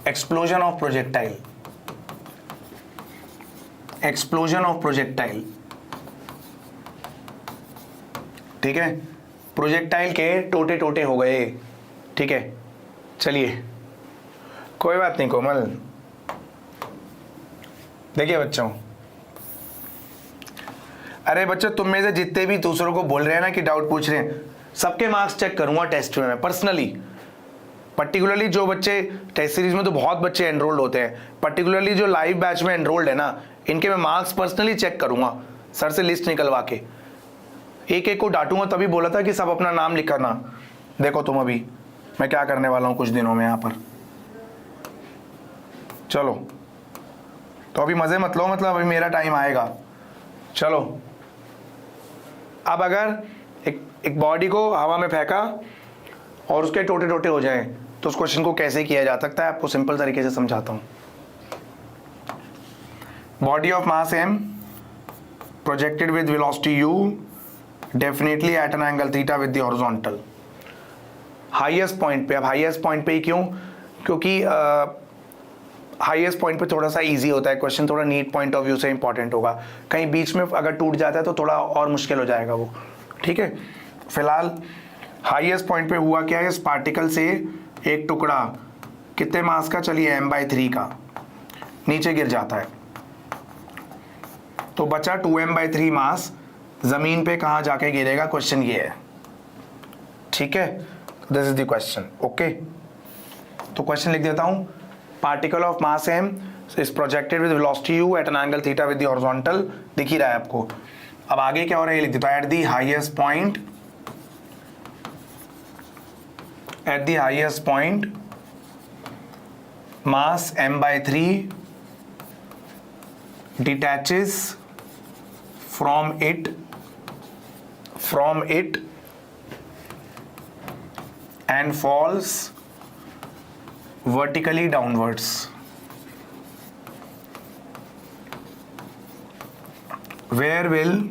Explosion of projectile, explosion of projectile, ठीक है, projectile के टोटे टोटे हो गए, ठीक है। चलिए कोई बात नहीं कोमल। देखिए बच्चों, अरे बच्चों तुम में से जितने भी दूसरों को बोल रहे हैं ना कि डाउट पूछ रहे हैं, सबके मार्क्स चेक करूंगा टेस्ट में मैं पर्सनली। पर्टिकुलरली जो बच्चे टेस्ट सीरीज में तो बहुत बच्चे एनरोल्ड होते हैं, पर्टिकुलरली जो लाइव बैच में एनरोल्ड है ना, इनके मैं मार्क्स पर्सनली चेक करूंगा सर से लिस्ट निकलवा के। एक एक को डांटूंगा, तभी बोला था कि सब अपना नाम लिख करना। देखो तुम अभी मैं क्या करने वाला हूं कुछ दिनों में यहां पर। चलो तो अभी मजे मत लो, मतलब अभी मेरा टाइम आएगा। चलो अब अगर एक बॉडी को हवा में फेंका और उसके टोटे टोटे हो जाए तो उस क्वेश्चन को कैसे किया जा सकता है, आपको सिंपल तरीके से समझाता हूं। Body of mass m projected with velocity u definitely at an angle theta with the horizontal. Highest point पे, अब हाईएस्ट पॉइंट पे ही क्यों, क्योंकि हाईएस्ट पॉइंट पे थोड़ा सा इजी होता है क्वेश्चन, थोड़ा नीट पॉइंट ऑफ व्यू से इंपॉर्टेंट होगा। कहीं बीच में अगर टूट जाता है तो थोड़ा और मुश्किल हो जाएगा वो, ठीक है। फिलहाल हाईएस्ट पॉइंट पे हुआ क्या है, इस पार्टिकल से एक टुकड़ा कितने मास का, चलिए m/3 का नीचे गिर जाता है, तो बचा 2m/3 मास जमीन पे कहां जाके गिरेगा, क्वेश्चन ये है, ठीक है। This is the question, okay. तो क्वेश्चन लिख देता हूं, particle of mass m is projected with velocity u at an angle theta with the horizontal, दिख ही रहा है आपको। अब आगे क्या हो रहा है ये लिख देता हूं, at the highest point mass m/3 detaches from it and falls vertically downwards. Where will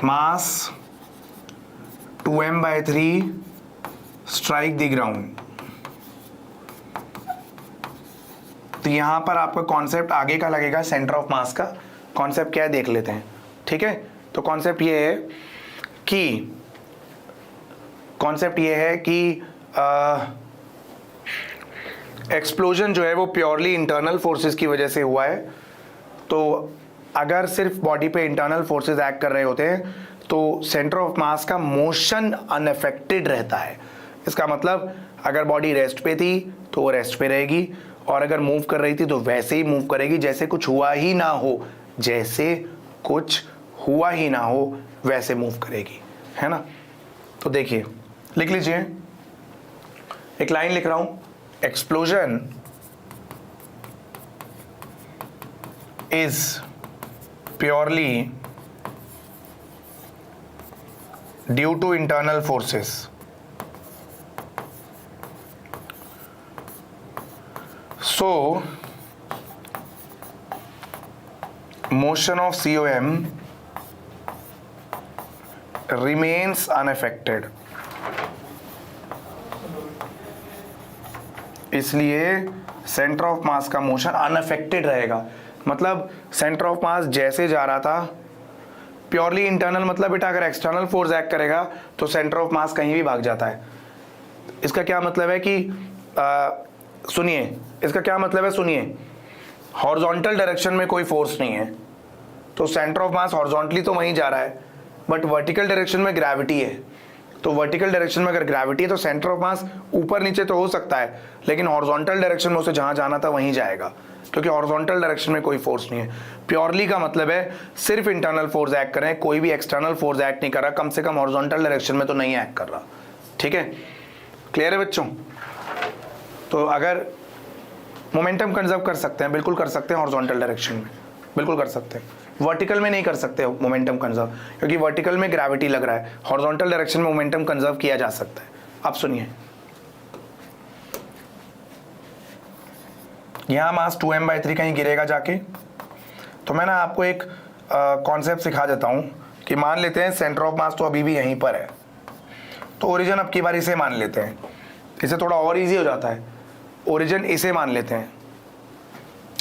mass 2m/3 strike the ground? तो यहां पर आपका कॉन्सेप्ट आगे का लगेगा, सेंटर ऑफ मास का कॉन्सेप्ट क्या है देख लेते हैं, ठीक है। तो कॉन्सेप्ट ये है कि एक्सप्लोजन जो है वो प्योरली इंटरनल फोर्सेस की वजह से हुआ है। तो अगर सिर्फ बॉडी पे इंटरनल फोर्सेस एक्ट कर रहे होते हैं तो सेंटर ऑफ मास का मोशन अनअफेक्टेड रहता है। इसका मतलब अगर बॉडी रेस्ट पे थी तो वो रेस्ट पे रहेगी, और अगर मूव कर रही थी तो वैसे ही मूव करेगी जैसे कुछ हुआ ही ना हो, जैसे कुछ हुआ ही ना हो वैसे मूव करेगी, है ना। तो देखिए लिख लीजिए, एक लाइन लिख रहा हूं, explosion is purely due to internal forces. So, motion of COM remains unaffected. इसलिए सेंटर ऑफ मास का मोशन अनअफेक्टेड रहेगा। मतलब सेंटर ऑफ मास जैसे जा रहा था, प्योरली इंटरनल मतलब बेटा अगर एक्सटर्नल फोर्स एक्ट करेगा तो सेंटर ऑफ मास कहीं भी भाग जाता है। इसका क्या मतलब है कि सुनिए, इसका क्या मतलब है सुनिए, हॉरिजॉन्टल डायरेक्शन में कोई फोर्स नहीं है तो सेंटर ऑफ मास हॉरिजॉन्टली तो वहीं जा रहा है, बट वर्टिकल डायरेक्शन में ग्रेविटी है। तो वर्टिकल डायरेक्शन में अगर ग्रेविटी है तो सेंटर ऑफ मास ऊपर नीचे तो हो सकता है, लेकिन हॉरिजॉन्टल डायरेक्शन में उसे जहां जाना था वहीं जाएगा, क्योंकि हॉरिजॉन्टल डायरेक्शन में कोई फोर्स नहीं है। प्योरली का मतलब है सिर्फ इंटरनल फोर्स एक्ट कर रहे हैं, कोई भी एक्सटर्नल फोर्स एक्ट नहीं कर रहा, कम से कम हॉरिजॉन्टल डायरेक्शन में तो नहीं एक्ट कर रहा, ठीक है। क्लियर है बच्चों। तो अगर मोमेंटम कंजर्व कर सकते हैं, बिल्कुल कर सकते हैं, हॉरिजॉन्टल डायरेक्शन में बिल्कुल कर सकते हैं, वर्टिकल में नहीं कर सकते मोमेंटम कंजर्व, क्योंकि वर्टिकल में ग्रेविटी लग रहा है, हॉरिजॉन्टल डायरेक्शन में मोमेंटम कंजर्व किया जा सकता है। अब सुनिए, यहां मास 2m/3 कहीं गिरेगा जाके, तो मैं ना आपको एक कॉन्सेप्ट सिखा देता हूं कि मान लेते हैं सेंटर ऑफ मास तो अभी भी यहीं पर है, तो ओरिजिन अब की बारी से मान लेते हैं। इसे थोड़ा और इजी हो जाता है, ओरिजिन इसे मान लेते हैं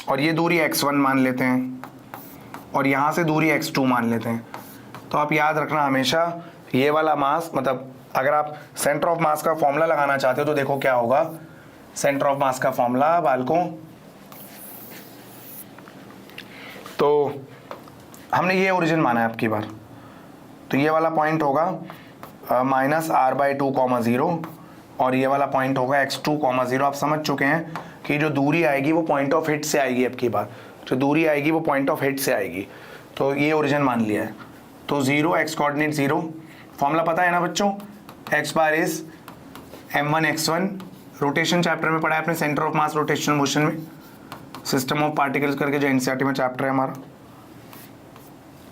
और ये दूरी x1 मान लेते हैं और यहाँ से दूरी x2 मान लेते हैं। तो आप याद रखना हमेशा ये वाला मास, मतलब अगर आप सेंटर ऑफ मास का फॉर्मूला लगाना चाहते हो तो देखो क्या होगा। सेंटर ऑफ मास का फॉर्मूला बालकों, तो हमने ये ओरिजिन माना है आपकी बार, तो ये वाला पॉइंट होगा -r/2, 0 और ये वाला पॉइंट होगा x2, 0। आप समझ चुके हैं कि जो दूरी आएगी वो पॉइंट ऑफ हिट से आएगी। आपकी बार जो दूरी आएगी वो पॉइंट ऑफ हिट से आएगी, तो ये ओरिजिन मान लिया है। तो 0 x कोऑर्डिनेट 0, फॉर्मूला पता है ना बच्चों, x bar is m1 x1, rotation chapter में पढ़ा है आपने, centre of mass rotation motion में, सिस्टम ऑफ पार्टिकल्स करके जो एनसीईआरटी में चैप्टर है हमारा,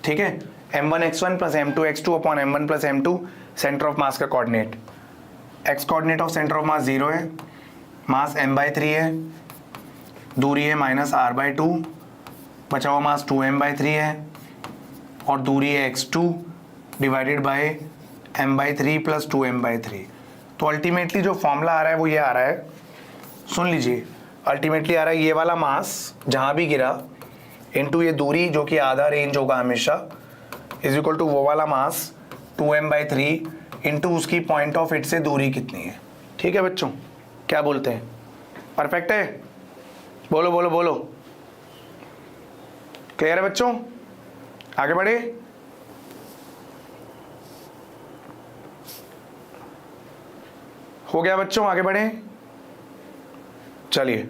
ठीक है। m1 x1 plus m2 x2 upon m1 plus m2 centre of mass का coordinate. x coordinate of centre of mass 0 है, मास m/3 है, दूरी है -r/2, बचा हुआ मास 2m/3 है और दूरी है x2 divided by m/3 plus 2m/3। तो अल्टीमेटली जो फॉर्मूला आ रहा है वो ये आ रहा है, सुन लीजिए, अल्टीमेटली आ रहा है ये वाला मास जहाँ भी गिरा इनटू ये दूरी जो कि आधा रेंज होगा हमेशा, इज इक्वल टू वो वाला मास 2m/3 इनटू उसकी पॉइंट ऑफ हिट से दूरी कितनी है। ठीक है बच्चों, क्या बोलते हैं, परफेक्ट है? बोलो बोलो बोलो, क्लियर है बच्चों? आगे बढ़े। हो गया बच्चों, आगे बढ़े, चलिए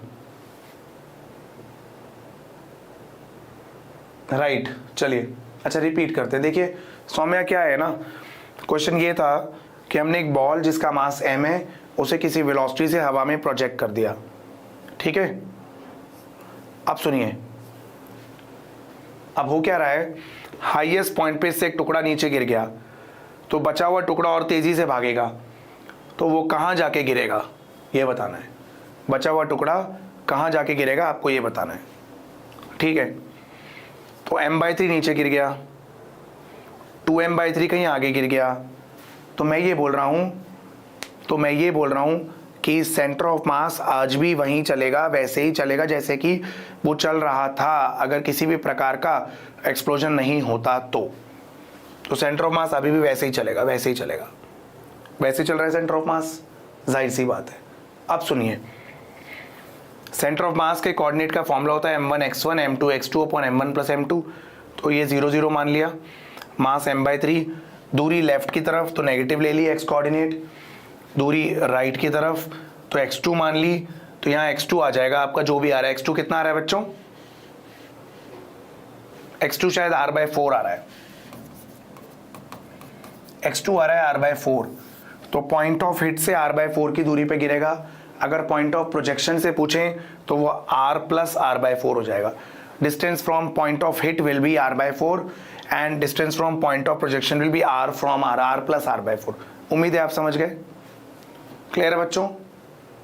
राइट चलिए अच्छा रिपीट करते हैं। देखिए सौम्या क्या है ना, क्वेश्चन ये था कि हमने एक बॉल जिसका मास m है उसे किसी वेलोसिटी से हवा में प्रोजेक्ट कर दिया, ठीक है। अब सुनिए, अब हो क्या रहा है, हाईएस्ट पॉइंट पे से एक टुकड़ा नीचे गिर गया तो बचा हुआ टुकड़ा और तेजी से भागेगा, तो वो कहाँ जाके गिरेगा ये बताना है। बचा हुआ टुकड़ा कहाँ जाके गिरेगा आपको ये बताना है, ठीक है। तो m/3 नीचे गिर गया, 2m/3 कहीं आगे गिर गया, तो मैं ये बोल रहा हूँ कि सेंटर ऑफ मास आज भी वहीं चलेगा, वैसे ही चलेगा जैसे कि वो चल रहा था अगर किसी भी प्रकार का एक्सप्लोजन नहीं होता तो सेंटर ऑफ मास अभी भी वैसे ही चलेगा, वैसे ही चलेगा, वैसे ही चल रहा है सेंटर ऑफ मास, जाहिर सी बात है। अब सुनिए, सेंटर ऑफ मास के कोऑर्डिनेट का फॉर्मूला होता है m1 x1 m2 x2 upon m1 plus m2, तो ये 0 0 मान लिया, मास m/3, दूरी लेफ्ट की तरफ तो नेगेटिव ले ली x कोऑर्डिनेट, दूरी राइट की तरफ तो x2 मान ली, तो यहाँ x2 आ जाएगा आपका जो भी आ रहा है। x2 कितना आ रहा है बच्चों, x2 शायद r/4 आ रहा है, x2 आ रहा है r/4, तो पॉइंट ऑफ हिट से r/4 की दूरी पे गिरेगा। अगर पॉइंट ऑफ प्रोजेक्शन से पूछें तो वो r प्लस r/4 हो जाएगा। Distance from point of hit will be r/4 and distance from point of projection will be r from r plus r/4। उम्मीद है आप समझ गए, क्लियर है बच्चों?